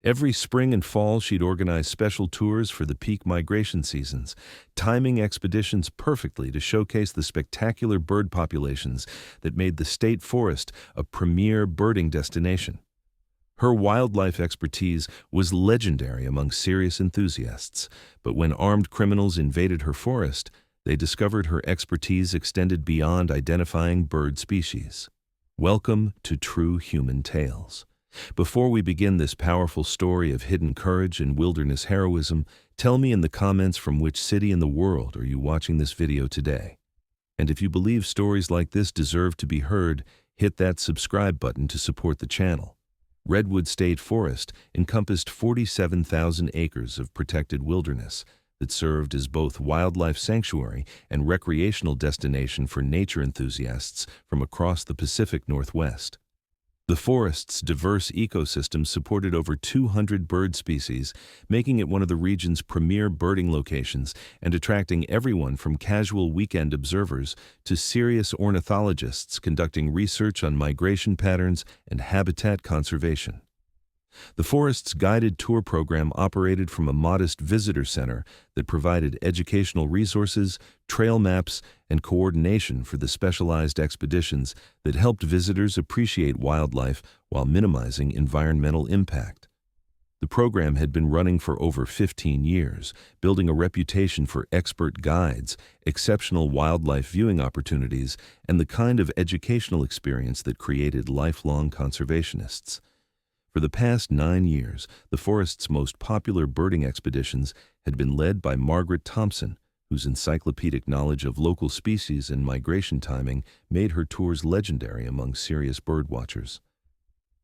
Every spring and fall, she'd organize special tours for the peak migration seasons, timing expeditions perfectly to showcase the spectacular bird populations that made the state forest a premier birding destination. Her wildlife expertise was legendary among serious enthusiasts, but when armed criminals invaded her forest, they discovered her expertise extended beyond identifying bird species. Welcome to True Human Tales. Before we begin this powerful story of hidden courage and wilderness heroism, tell me in the comments from which city in the world are you watching this video today. And if you believe stories like this deserve to be heard, hit that subscribe button to support the channel. Redwood State Forest encompassed 47,000 acres of protected wilderness that served as both wildlife sanctuary and recreational destination for nature enthusiasts from across the Pacific Northwest. The forest's diverse ecosystem supported over 200 bird species, making it one of the region's premier birding locations and attracting everyone from casual weekend observers to serious ornithologists conducting research on migration patterns and habitat conservation. The forest's guided tour program operated from a modest visitor center that provided educational resources, trail maps, and coordination for the specialized expeditions that helped visitors appreciate wildlife while minimizing environmental impact. The program had been running for over 15 years, building a reputation for expert guides, exceptional wildlife viewing opportunities, and the kind of educational experience that created lifelong conservationists. For the past 9 years, the forest's most popular birding expeditions had been led by Margaret Thompson, whose encyclopedic knowledge of local species and migration timing made her tours legendary among serious birdwatchers.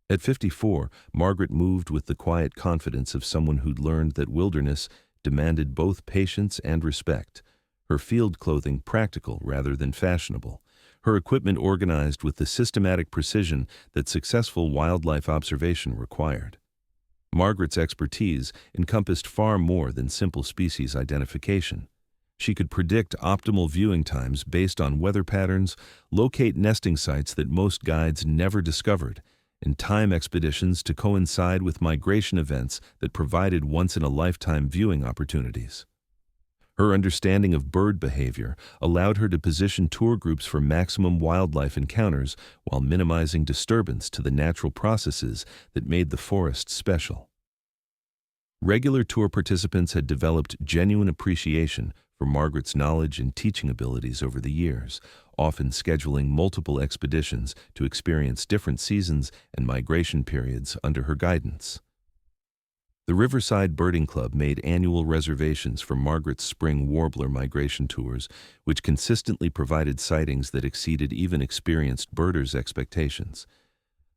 At 54, Margaret moved with the quiet confidence of someone who'd learned that wilderness demanded both patience and respect, her field clothing practical rather than fashionable, her equipment organized with the systematic precision that successful wildlife observation required. Margaret's expertise encompassed far more than simple species identification. She could predict optimal viewing times based on weather patterns, locate nesting sites that most guides never discovered, and time expeditions to coincide with migration events that provided once-in-a-lifetime viewing opportunities. Her understanding of bird behavior allowed her to position tour groups for maximum wildlife encounters while minimizing disturbance to the natural processes that made the forest special. Regular tour participants had developed genuine appreciation for Margaret's knowledge and teaching abilities over the years, often scheduling multiple expeditions to experience different seasons and migration periods under her guidance. The Riverside Birding Club made annual reservations for Margaret's spring warbler migration tours, which consistently provided sightings that exceeded even experienced birders' expectations.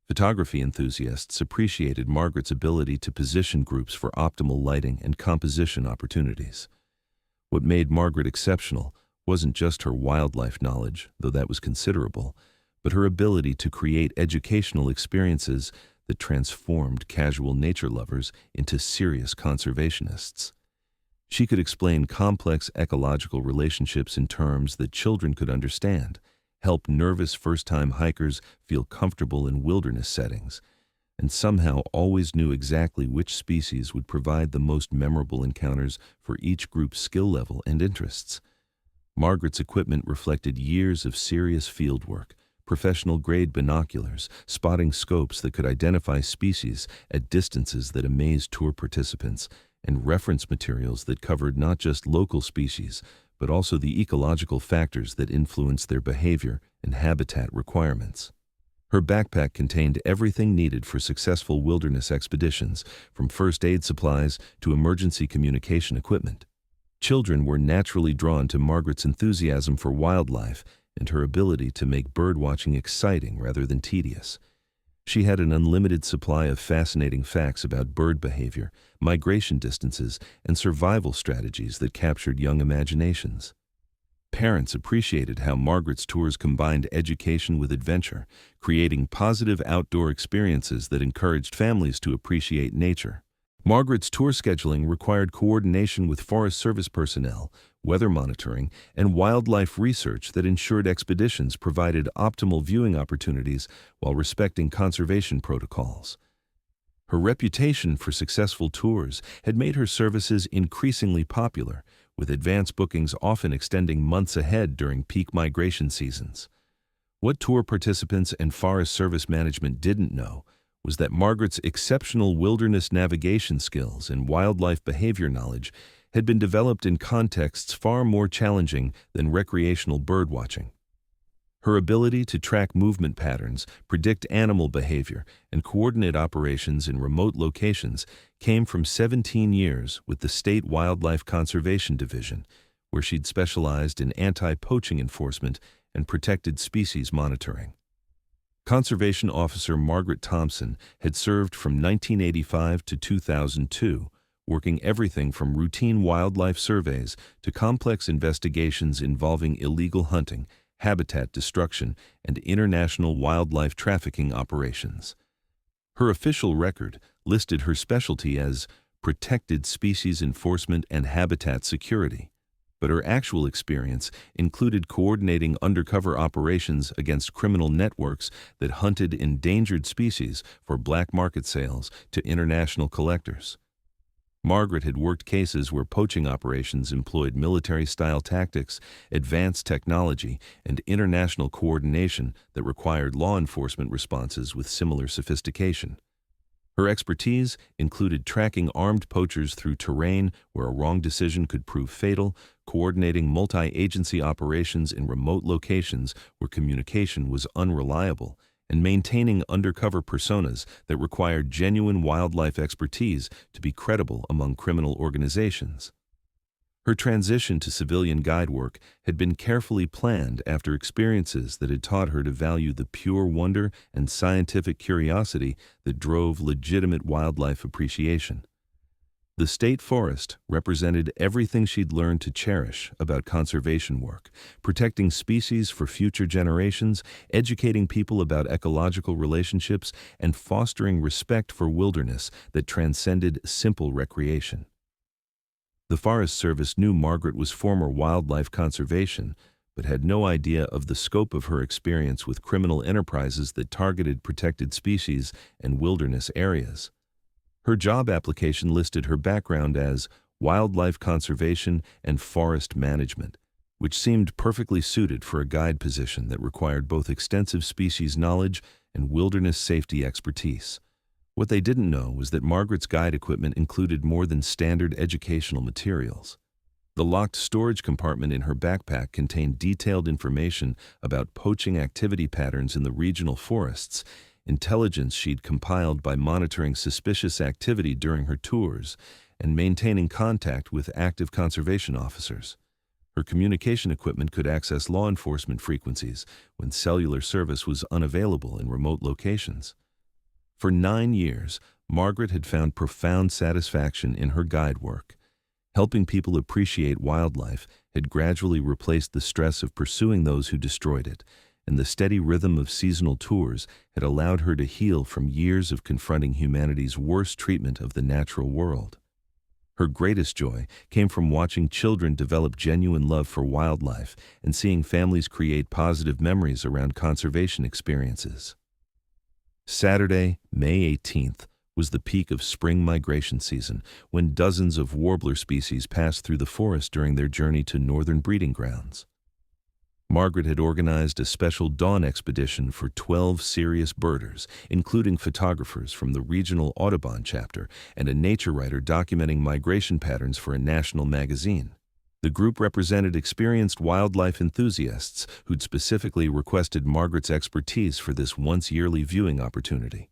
Photography enthusiasts appreciated Margaret's ability to position groups for optimal lighting and composition opportunities. What made Margaret exceptional wasn't just her wildlife knowledge, though that was considerable, but her ability to create educational experiences that transformed casual nature lovers into serious conservationists. She could explain complex ecological relationships in terms that children could understand, help nervous first-time hikers feel comfortable in wilderness settings, and somehow always knew exactly which species would provide the most memorable encounters for each group's skill level and interests. Margaret's equipment reflected years of serious fieldwork, professional-grade binoculars, spotting scopes that could identify species at distances that amazed tour participants, and reference materials that covered not just local species, but also the ecological factors that influence their behavior and habitat requirements. Her backpack contained everything needed for successful wilderness expeditions, from first aid supplies to emergency communication equipment. Children were naturally drawn to Margaret's enthusiasm for wildlife and her ability to make birdwatching exciting rather than tedious. She had an unlimited supply of fascinating facts about bird behavior, migration distances, and survival strategies that captured young imaginations. Parents appreciated how Margaret's tours combined education with adventure, creating positive outdoor experiences that encouraged families to appreciate nature. Margaret's tour scheduling required coordination with Forest Service personnel, weather monitoring, and wildlife research that ensured expeditions provided optimal viewing opportunities while respecting conservation protocols. Her reputation for successful tours had made her services increasingly popular, with advance bookings often extending months ahead during peak migration seasons. What tour participants and Forest Service management didn't know was that Margaret's exceptional wilderness navigation skills and wildlife behavior knowledge had been developed in contexts far more challenging than recreational birdwatching. Her ability to track movement patterns, predict animal behavior, and coordinate operations in remote locations came from 17 years with the State Wildlife Conservation Division, where she'd specialized in anti-poaching enforcement and protected species monitoring. Conservation Officer Margaret Thompson had served from 1985 to 2002, working everything from routine wildlife surveys to complex investigations involving illegal hunting, habitat destruction, and international wildlife trafficking operations. Her official record listed her specialty as protected species enforcement and habitat security, but her actual experience included coordinating undercover operations against criminal networks that hunted endangered species for black market sales to international collectors. Margaret had worked cases where poaching operations employed military-style tactics, advanced technology, and international coordination that required law enforcement responses with similar sophistication. Her expertise included tracking armed poachers through terrain where a wrong decision could prove fatal, coordinating multi-agency operations in remote locations where communication was unreliable, and maintaining undercover personas that required genuine wildlife expertise to be credible among criminal organizations. Her transition to civilian guide work had been carefully planned after experiences that had taught her to value the pure wonder and scientific curiosity that drove legitimate wildlife appreciation. The state forest represented everything she'd learned to cherish about conservation work, protecting species for future generations, educating people about ecological relationships, and fostering respect for wilderness that transcended simple recreation. The Forest Service knew Margaret was former wildlife conservation, but had no idea of the scope of her experience with criminal enterprises that targeted protected species and wilderness areas. Her job application listed her background as wildlife conservation and forest management, which seemed perfectly suited for a guide position that required both extensive species knowledge and wilderness safety expertise. What they didn't know was that Margaret's guide equipment included more than standard educational materials. The locked storage compartment in her backpack contained detailed information about poaching activity patterns in the regional forests, intelligence she'd compiled by monitoring suspicious activity during her tours, and maintaining contact with active conservation officers. Her communication equipment could access law enforcement frequencies when cellular service was unavailable in remote locations. For 9 years, Margaret had found profound satisfaction in her guide work. Helping people appreciate wildlife had gradually replaced the stress of pursuing those who destroyed it, and the steady rhythm of seasonal tours had allowed her to heal from years of confronting humanity's worst treatment of the natural world. Her greatest joy came from watching children develop genuine love for wildlife and seeing families create positive memories around conservation experiences. Saturday, May 18th, was the peak of spring migration season, when dozens of warbler species passed through the forest during their journey to northern breeding grounds. Margaret had organized a special dawn expedition for 12 serious birders, including photographers from the regional Audubon chapter and a nature writer documenting migration patterns for a national magazine. The group represented experienced wildlife enthusiasts who'd specifically requested Margaret's expertise for this once-yearly viewing opportunity.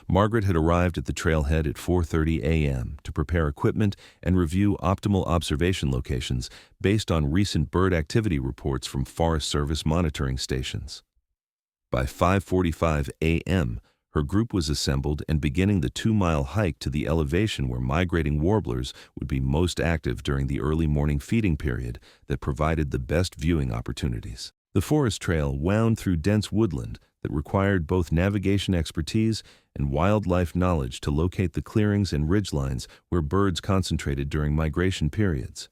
Margaret had arrived at the trailhead at 4:30 a.m. to prepare equipment and review optimal observation locations based on recent bird activity reports from Forest Service monitoring stations. By 5:45 a.m., her group was assembled and beginning the 2-mile hike to the elevation where migrating warblers would be most active during the early morning feeding period that provided the best viewing opportunities. The forest trail wound through dense woodland that required both navigation expertise and wildlife knowledge to locate the clearings and ridgelines where birds concentrated during migration periods.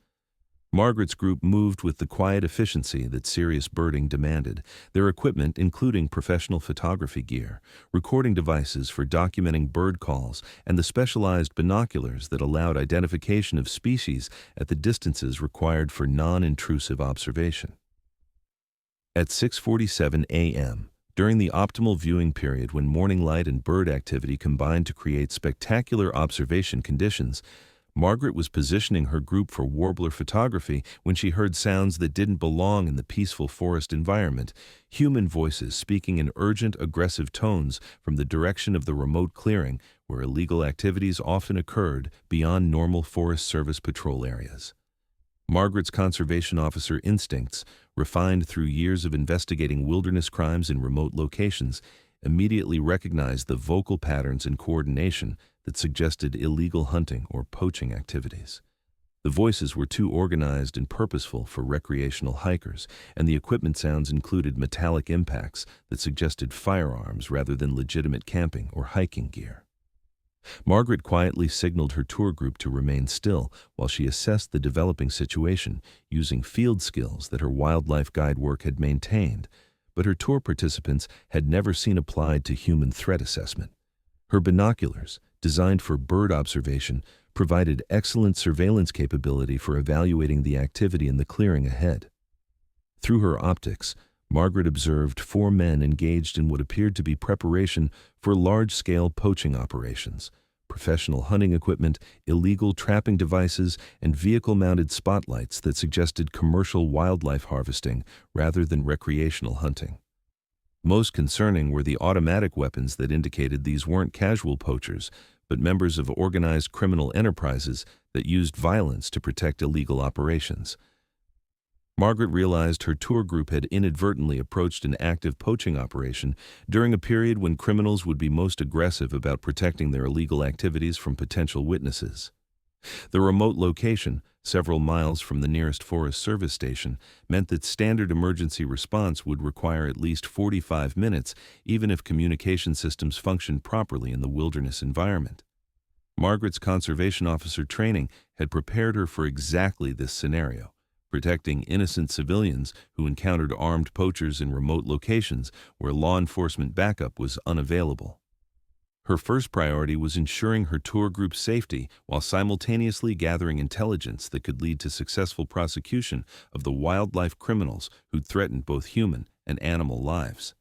Margaret's group moved with the quiet efficiency that serious birding demanded, their equipment including professional photography gear, recording devices for documenting bird calls, and the specialized binoculars that allowed identification of species at the distances required for non-intrusive observation. At 6:47 a.m., during the optimal viewing period when morning light and bird activity combined to create spectacular observation conditions, Margaret was positioning her group for warbler photography when she heard sounds that didn't belong in the peaceful forest environment, human voices speaking in urgent, aggressive tones from the direction of the remote clearing where illegal activities often occurred beyond normal Forest Service patrol areas. Margaret's conservation officer instincts, refined through years of investigating wilderness crimes in remote locations, immediately recognized the vocal patterns and coordination that suggested illegal hunting or poaching activities. The voices were too organized and purposeful for recreational hikers, and the equipment sounds included metallic impacts that suggested firearms rather than legitimate camping or hiking gear. Margaret quietly signaled her tour group to remain still while she assessed the developing situation using field skills that her wildlife guide work had maintained, but her tour participants had never seen applied to human threat assessment. Her binoculars, designed for bird observation, provided excellent surveillance capability for evaluating the activity in the clearing ahead. Through her optics, Margaret observed 4 men engaged in what appeared to be preparation for large-scale poaching operations. Professional hunting equipment, illegal trapping devices, and vehicle-mounted spotlights that suggested commercial wildlife harvesting rather than recreational hunting. Most concerning were the automatic weapons that indicated these weren't casual poachers, but members of organized criminal enterprises that used violence to protect illegal operations. Margaret realized her tour group had inadvertently approached an active poaching operation during a period when criminals would be most aggressive about protecting their illegal activities from potential witnesses. The remote location, several miles from the nearest Forest Service station, meant that standard emergency response would require at least 45 minutes, even if communication systems functioned properly in the wilderness environment. Margaret's conservation officer training had prepared her for exactly this scenario, protecting innocent civilians who encountered armed poachers in remote locations where law enforcement backup was unavailable. Her first priority was ensuring her tour group's safety while simultaneously gathering intelligence that could lead to successful prosecution of the wildlife criminals who'd threatened both human and animal lives.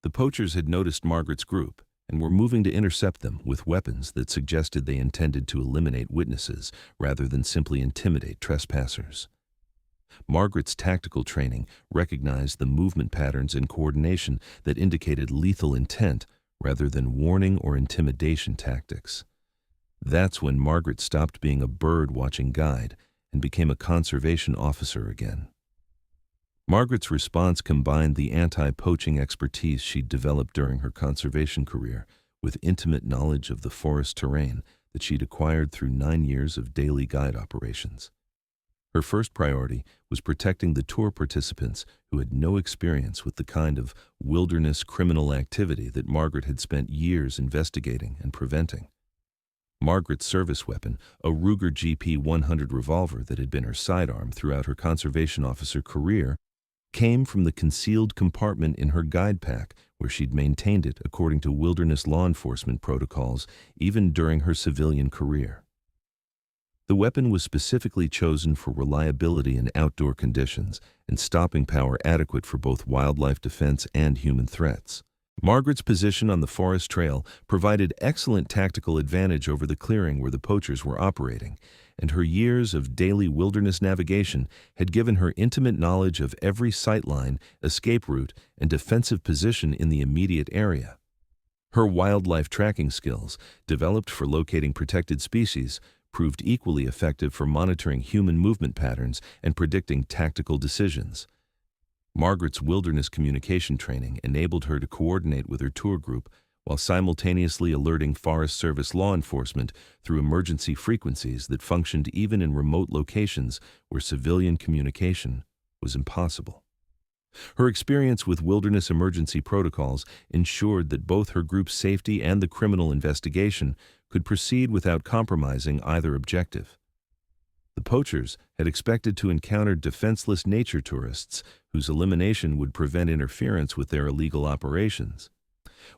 The poachers had noticed Margaret's group and were moving to intercept them with weapons that suggested they intended to eliminate witnesses rather than simply intimidate trespassers. Margaret's tactical training recognized the movement patterns and coordination that indicated lethal intent rather than warning or intimidation tactics. That's when Margaret stopped being a bird-watching guide and became a conservation officer again. Margaret's response combined the anti-poaching expertise she'd developed during her conservation career with intimate knowledge of the forest terrain that she'd acquired through 9 years of daily guide operations. Her first priority was protecting the tour participants who had no experience with the kind of wilderness criminal activity that Margaret had spent years investigating and preventing. Margaret's service weapon, a Ruger GP100 revolver that had been her sidearm throughout her conservation officer career, came from the concealed compartment in her guide pack where she'd maintained it according to wilderness law enforcement protocols even during her civilian career. The weapon was specifically chosen for reliability in outdoor conditions and stopping power adequate for both wildlife defense and human threats. Margaret's position on the forest trail provided excellent tactical advantage over the clearing where the poachers were operating, and her years of daily wilderness navigation had given her intimate knowledge of every sightline, escape route, and defensive position in the immediate area. Her wildlife tracking skills, developed for locating protected species, proved equally effective for monitoring human movement patterns and predicting tactical decisions. Margaret's wilderness communication training enabled her to coordinate with her tour group while simultaneously alerting Forest Service law enforcement through emergency frequencies that functioned even in remote locations where civilian communication was impossible. Her experience with wilderness emergency protocols ensured that both her group's safety and the criminal investigation could proceed without compromising either objective. The poachers had expected to encounter defenseless nature tourists whose elimination would prevent interference with their illegal operations.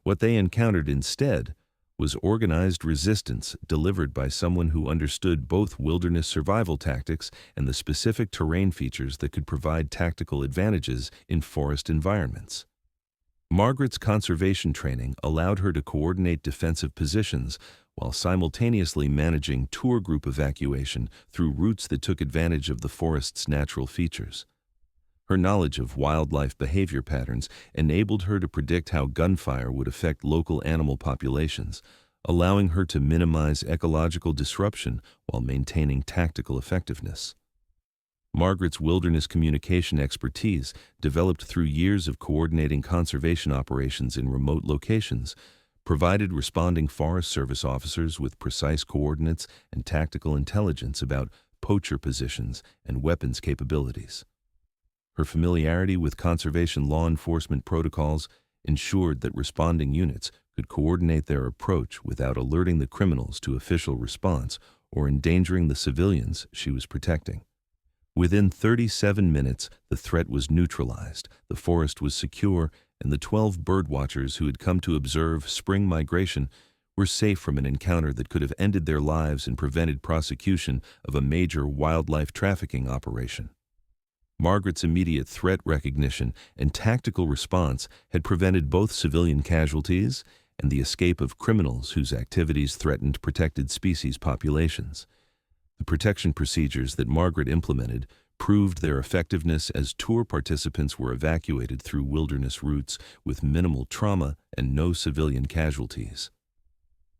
What they encountered instead was organized resistance delivered by someone who understood both wilderness survival tactics and the specific terrain features that could provide tactical advantages in forest environments. Margaret's conservation training allowed her to coordinate defensive positions while simultaneously managing tour group evacuation through routes that took advantage of the forest's natural features. Her knowledge of wildlife behavior patterns enabled her to predict how gunfire would affect local animal populations, allowing her to minimize ecological disruption while maintaining tactical effectiveness. Margaret's wilderness communication expertise, developed through years of coordinating conservation operations in remote locations, provided responding Forest Service officers with precise coordinates and tactical intelligence about poacher positions and weapons capabilities. Her familiarity with conservation law enforcement protocols ensured that responding units could coordinate their approach without alerting the criminals to official response or endangering the civilians she was protecting. Within 37 minutes, the threat was neutralized, the forest was secure, and the 12 birdwatchers who had come to observe spring migration were safe from an encounter that could have ended their lives and prevented prosecution of a major wildlife trafficking operation. Margaret's immediate threat recognition and tactical response had prevented both civilian casualties and the escape of criminals whose activities threatened protected species populations. The protection procedures that Margaret implemented proved their effectiveness as tour participants were evacuated through wilderness routes with minimal trauma and no civilian casualties.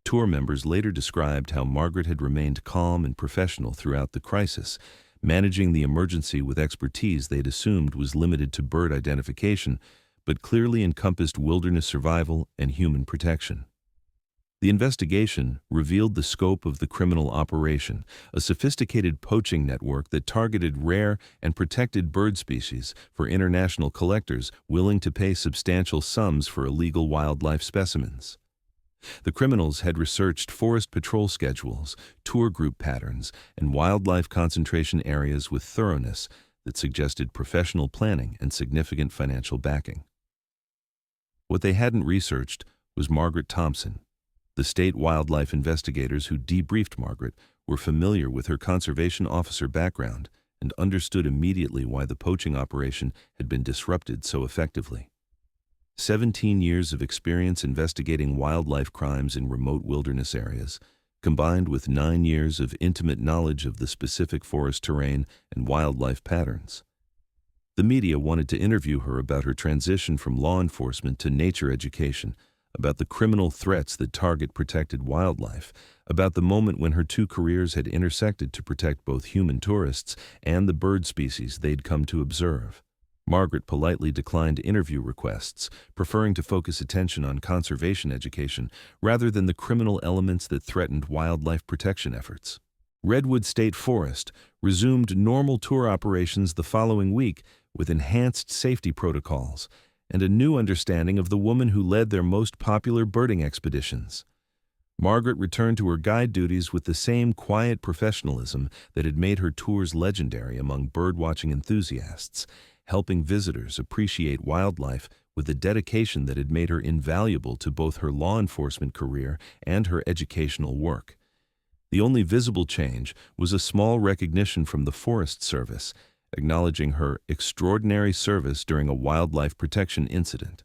Tour members later described how Margaret had remained calm and professional throughout the crisis, managing the emergency with expertise they'd assumed was limited to bird identification, but clearly encompassed wilderness survival and human protection. The investigation revealed the scope of the criminal operation, a sophisticated poaching network that targeted rare and protected bird species for international collectors willing to pay substantial sums for illegal wildlife specimens. The criminals had researched forest patrol schedules, tour group patterns, and wildlife concentration areas with thoroughness that suggested professional planning and significant financial backing. What they hadn't researched was Margaret Thompson. The state wildlife investigators who debriefed Margaret were familiar with her conservation officer background and understood immediately why the poaching operation had been disrupted so effectively. 17 years of experience investigating wildlife crimes in remote wilderness areas, combined with 9 years of intimate knowledge of the specific forest terrain and wildlife patterns. The media wanted to interview her about her transition from law enforcement to nature education, about the criminal threats that target protected wildlife, about the moment when her two careers had intersected to protect both human tourists and the bird species they'd come to observe. Margaret politely declined interview requests, preferring to focus attention on conservation education rather than the criminal elements that threatened wildlife protection efforts. Redwood State Forest resumed normal tour operations the following week with enhanced safety protocols and a new understanding of the woman who led their most popular birding expeditions. Margaret returned to her guide duties with the same quiet professionalism that had made her tours legendary among birdwatching enthusiasts, helping visitors appreciate wildlife with a dedication that had made her invaluable to both her law enforcement career and her educational work. The only visible change was a small recognition from the Forest Service, acknowledging her extraordinary service during a wildlife protection incident.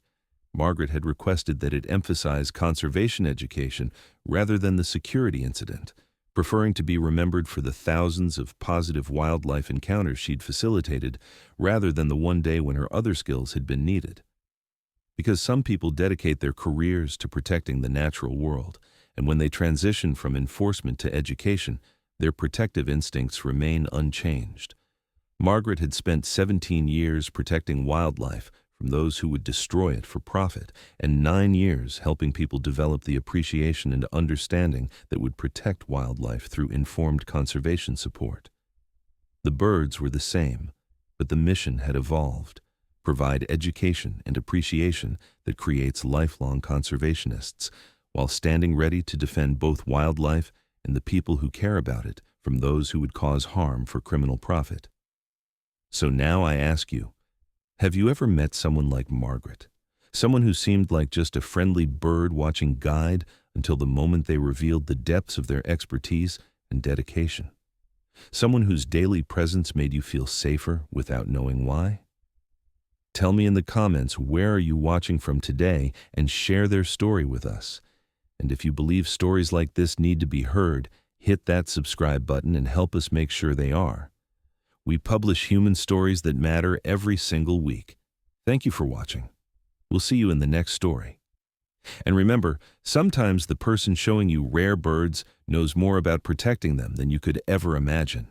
Margaret had requested that it emphasize conservation education rather than the security incident, preferring to be remembered for the thousands of positive wildlife encounters she'd facilitated rather than the one day when her other skills had been needed. Because some people dedicate their careers to protecting the natural world, and when they transition from enforcement to education, their protective instincts remain unchanged. Margaret had spent 17 years protecting wildlife from those who would destroy it for profit, and 9 years helping people develop the appreciation and understanding that would protect wildlife through informed conservation support. The birds were the same, but the mission had evolved: provide education and appreciation that creates lifelong conservationists, while standing ready to defend both wildlife and the people who care about it from those who would cause harm for criminal profit. So now I ask you, have you ever met someone like Margaret? Someone who seemed like just a friendly bird-watching guide until the moment they revealed the depths of their expertise and dedication. Someone whose daily presence made you feel safer without knowing why? Tell me in the comments where are you watching from today and share their story with us. And if you believe stories like this need to be heard, hit that subscribe button and help us make sure they are. We publish human stories that matter every single week. Thank you for watching. We'll see you in the next story. And remember, sometimes the person showing you rare birds knows more about protecting them than you could ever imagine.